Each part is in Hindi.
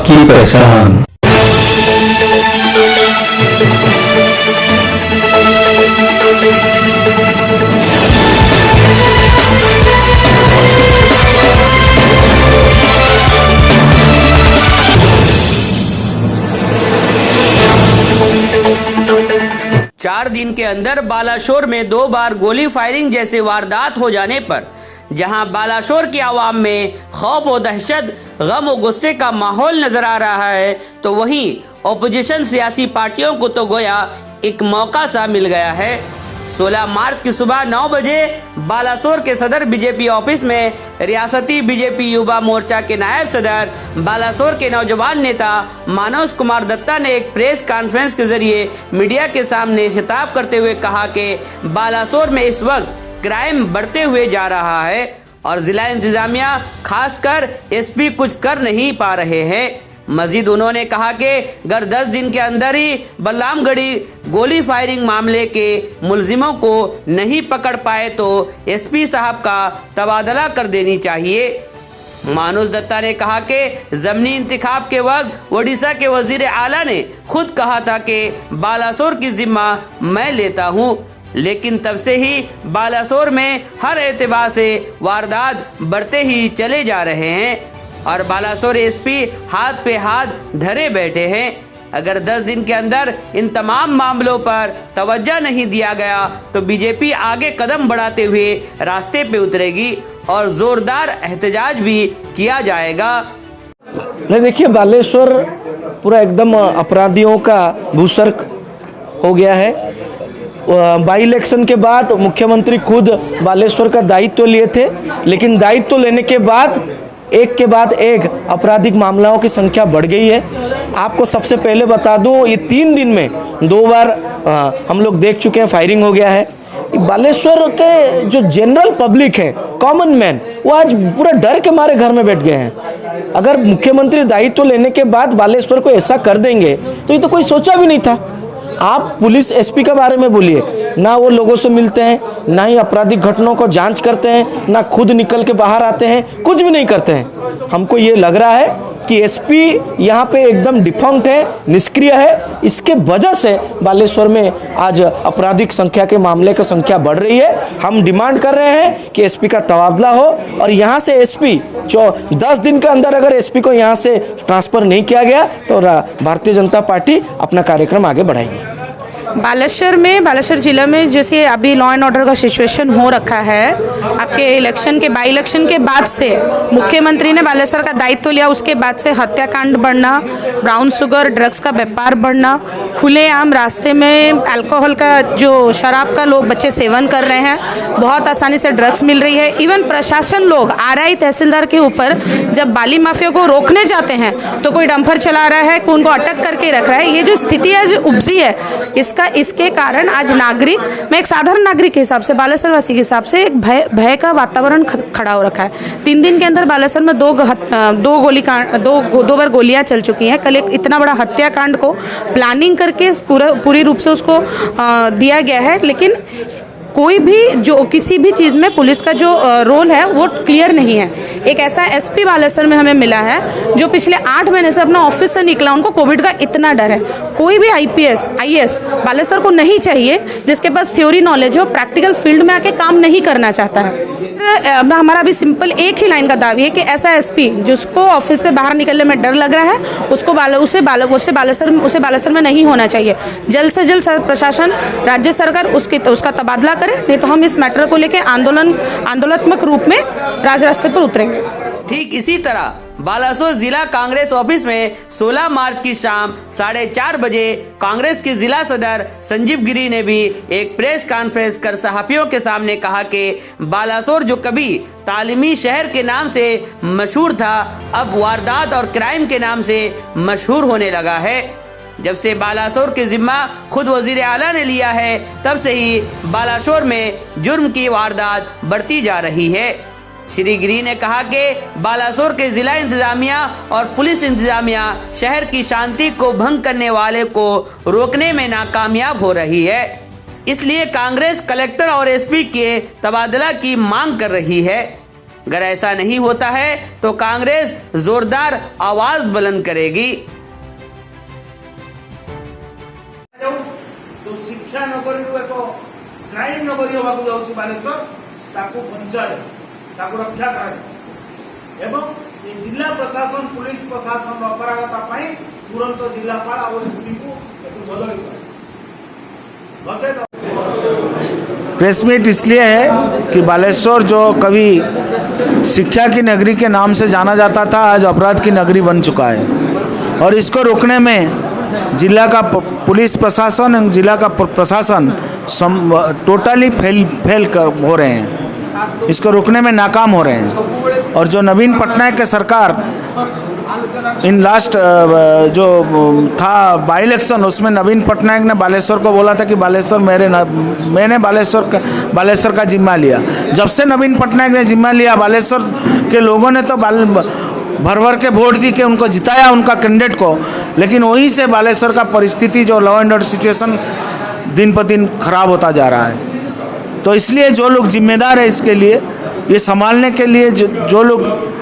की पहचान। चार दिन के अंदर बालाशोर में 2 बार गोली फायरिंग जैसे वारदात हो जाने पर जहां बालाशोर की आवाम में खौफ और दहशत, गम और गुस्से का माहौल नजर आ रहा है, तो वहीं ओपोजिशन सियासी पार्टियों को तो गोया एक मौका सा मिल गया है। 16 मार्च की सुबह 9 बजे बालासोर के सदर बीजेपी ऑफिस में रियासती बीजेपी युवा मोर्चा के नायब सदर बालासोर के नौजवान नेता मानस कुमार दत्ता ने एक प्रेस कॉन्फ्रेंस के जरिए मीडिया के सामने खिताब करते हुए कहा कि बालासोर में इस वक्त क्राइम बढ़ते हुए जा रहा है और जिला इंतजामिया खासकर एसपी कुछ कर नहीं पा रहे हैं। मजीद उन्होंने कहा कि अगर 10 दिन के अंदर ही बल्लामगढ़ी गोली फायरिंग मामले के मुलजिमों को नहीं पकड़ पाए तो एसपी साहब का तबादला कर देनी चाहिए। मानस दत्ता ने कहा कि ज़मीनी इंतखाब के वक्त ओडिशा के वजीर आला ने खुद कहा था कि बालासोर की जिम्मा मैं लेता हूं, लेकिन तब से ही बालासोर में हर एतबार से वारदात बढ़ते ही चले जा रहे हैं और बालासोर एसपी हाथ पे हाथ धरे बैठे हैं। अगर 10 दिन के अंदर इन तमाम मामलों पर तवज्जो नहीं दिया गया तो बीजेपी आगे कदम बढ़ाते हुए रास्ते पे उतरेगी और जोरदार एहतजाज भी किया जाएगा। नहीं, देखिए, बालेश्वर पूरा एकदम अपराधियों का भूसर हो गया है। बाई इलेक्शन के बाद मुख्यमंत्री खुद बालेश्वर का दायित्व लिए थे, लेकिन दायित्व लेने के बाद एक के बाद एक आपराधिक मामलों की संख्या बढ़ गई है। आपको सबसे पहले बता दूं, ये 3 दिन में 2 बार हम लोग देख चुके हैं फायरिंग हो गया है। बालेश्वर के जो जनरल पब्लिक है, कॉमन मैन, वो आज पूरा डर के मारे घर में बैठ गए हैं। अगर मुख्यमंत्री दायित्व लेने के बाद बालेश्वर को ऐसा कर देंगे तो ये तो कोई सोचा भी नहीं था। आप पुलिस एसपी के बारे में बोलिए, ना वो लोगों से मिलते हैं, ना ही आपराधिक घटनाओं को जांच करते हैं, ना खुद निकल के बाहर आते हैं, कुछ भी नहीं करते हैं। हमको ये लग रहा है कि एसपी यहाँ पे एकदम डिफॉल्ट है, निष्क्रिय है। इसके वजह से बालेश्वर में आज आपराधिक संख्या के मामले की संख्या बढ़ रही है। हम डिमांड कर रहे हैं कि एसपी का तबादला हो और यहाँ से एसपी 10 दिन के अंदर अगर एसपी को यहाँ से ट्रांसफ़र नहीं किया गया तो भारतीय जनता पार्टी अपना कार्यक्रम आगे बढ़ाएगी। बालासोर जिला में जैसे अभी लॉ एंड ऑर्डर का सिचुएशन हो रखा है, आपके बाई इलेक्शन के बाद से मुख्यमंत्री ने बालासोर का दायित्व लिया, उसके बाद से हत्याकांड बढ़ना, ब्राउन शुगर ड्रग्स का व्यापार बढ़ना, खुलेआम रास्ते में अल्कोहल का जो शराब का लोग बच्चे सेवन कर रहे हैं, बहुत आसानी से ड्रग्स मिल रही है। इवन प्रशासन लोग आरआई तहसीलदार के ऊपर जब बाली माफिया को रोकने जाते हैं तो कोई डंपर चला रहा है, कोई उनको अटक करके रख रहा है। ये जो स्थिति आज उपजी है, इसके कारण आज नागरिक, मैं एक साधारण नागरिक के हिसाब से, बालासोर वासी के हिसाब से एक भय का वातावरण खड़ा हो रखा है। 3 दिन के अंदर बालासोर में 2 बार गोलियां चल चुकी हैं। कल एक इतना बड़ा हत्याकांड को प्लानिंग करके पूरी रूप से उसको दिया गया है, लेकिन कोई भी जो किसी भी चीज़ में पुलिस का जो रोल है वो क्लियर नहीं है। एक ऐसा एसपी बालासोर में हमें मिला है जो पिछले 8 महीने से अपना ऑफिस से निकला, उनको कोविड का इतना डर है। कोई भी आईपीएस आईएएस बालासोर को नहीं चाहिए जिसके पास थ्योरी नॉलेज हो, प्रैक्टिकल फील्ड में आके काम नहीं करना चाहता है। हमारा भी सिंपल एक ही लाइन का दावी है कि ऐसा एसपी जिसको ऑफिस से बाहर निकलने में डर लग रहा है, उसे बालासोर में नहीं होना चाहिए। जल्द से जल्द प्रशासन, राज्य सरकार उसका तबादला करे, नहीं तो हम इस मैटर को लेकर आंदोलनात्मक रूप में रास्ते पर उतरेंगे। ठीक इसी तरह बालासोर जिला कांग्रेस ऑफिस में 16 मार्च की शाम 4:30 बजे कांग्रेस के जिला सदर संजीव गिरी ने भी एक प्रेस कॉन्फ्रेंस कर सहाफियों के सामने कहा कि बालासोर जो कभी तालीमी शहर के नाम से मशहूर था, अब वारदात और क्राइम के नाम से मशहूर होने लगा है। जब से बालासोर की जिम्मा खुद वजीर आला ने लिया है, तब से ही बालासोर में जुर्म की वारदात बढ़ती जा रही है। श्री गिरी ने कहा कि बालासोर के जिला इंतजामिया और पुलिस इंतजामिया शहर की शांति को भंग करने वाले को रोकने में नाकामयाब हो रही है, इसलिए कांग्रेस कलेक्टर और एसपी के तबादला की मांग कर रही है। अगर ऐसा नहीं होता है तो कांग्रेस जोरदार आवाज बुलंद करेगी। जो शिक्षा नगरी एक क्राइम नगरी होगा जाऊँगी बालेश्वर ताकू बंचाए ताकू रक्षा कराए एवं ये जिला प्रशासन पुलिस प्रशासन अपरागता तुरंत जिलापाल और एसपी को बदली प्रेस मीट इसलिए है कि बालेश्वर जो कभी शिक्षा की नगरी के नाम से जाना जाता था आज अपराध की नगरी बन चुका है और इसको रोकने में जिला का पुलिस प्रशासन और जिला का प्रशासन टोटली फेल हो रहे हैं, इसको रोकने में नाकाम हो रहे हैं। और जो नवीन पटनायक की सरकार इन लास्ट जो था बाई इलेक्शन उसमें नवीन पटनायक ने बालेश्वर को बोला था कि बालेश्वर मैंने बालेश्वर का जिम्मा लिया। जब से नवीन पटनायक ने जिम्मा लिया बालेश्वर के लोगों ने तो भर भर के वोट दी के उनको जिताया उनका कैंडिडेट को, लेकिन वहीं से बालेश्वर का परिस्थिति जो लॉ एंड ऑर्डर सिचुएशन दिन पर दिन खराब होता जा रहा है। तो इसलिए जो लोग जिम्मेदार है इसके लिए ये संभालने के लिए जो लोग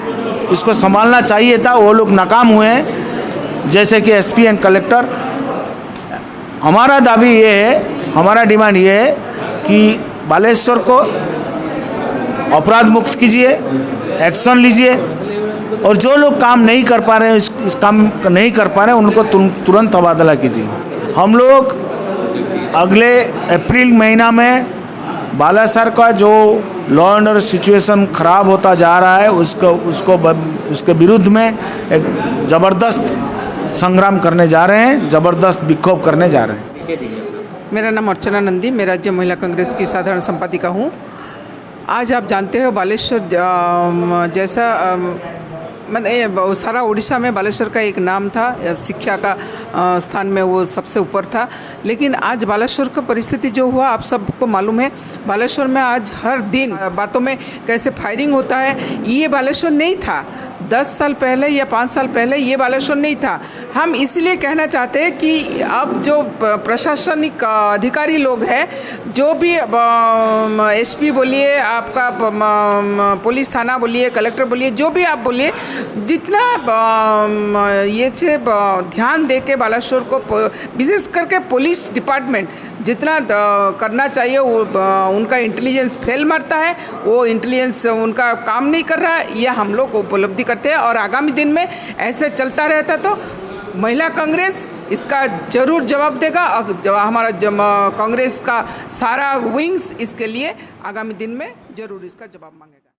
इसको संभालना चाहिए था वो लोग नाकाम हुए हैं, जैसे कि एसपी एंड कलेक्टर। हमारा दावी ये है, हमारा डिमांड ये है कि बालेश्वर को अपराध मुक्त कीजिए, एक्शन लीजिए और जो लोग काम नहीं कर पा रहे हैं इस काम नहीं कर पा रहे हैं उनको तुरंत तबादला कीजिए। हम लोग अगले अप्रैल महीना में बालासर का जो लॉ एंड ऑर्डर सिचुएशन खराब होता जा रहा है उसके विरुद्ध में एक ज़बरदस्त संग्राम करने जा रहे हैं, ज़बरदस्त विक्षोभ करने जा रहे हैं। मेरा नाम अर्चना नंदी, मैं राज्य महिला कांग्रेस की साधारण संपादिका हूँ। आज आप जानते हो बालेश्वर जैसा सारा उड़ीसा में बालेश्वर का एक नाम था, शिक्षा का स्थान में वो सबसे ऊपर था। लेकिन आज बालेश्वर का परिस्थिति जो हुआ आप सबको मालूम है। बालेश्वर में आज हर दिन बातों में कैसे फायरिंग होता है, ये बालेश्वर नहीं था 10 साल पहले या 5 साल पहले, ये बालेश्वर नहीं था। हम इसलिए कहना चाहते हैं कि अब जो प्रशासनिक अधिकारी लोग हैं, जो भी एसपी बोलिए, आपका पुलिस थाना बोलिए, कलेक्टर बोलिए, जो भी आप बोलिए, जितना ये से ध्यान दे के बालेश्वर को विशेष करके पुलिस डिपार्टमेंट जितना करना चाहिए वो उनका इंटेलिजेंस फेल मारता है, वो इंटेलिजेंस उनका काम नहीं कर रहा है, यह हम लोग उपलब्धि करते हैं। और आगामी दिन में ऐसे चलता रहता तो महिला कांग्रेस इसका जरूर जवाब देगा और हमारा कांग्रेस का सारा विंग्स इसके लिए आगामी दिन में जरूर इसका जवाब मांगेगा।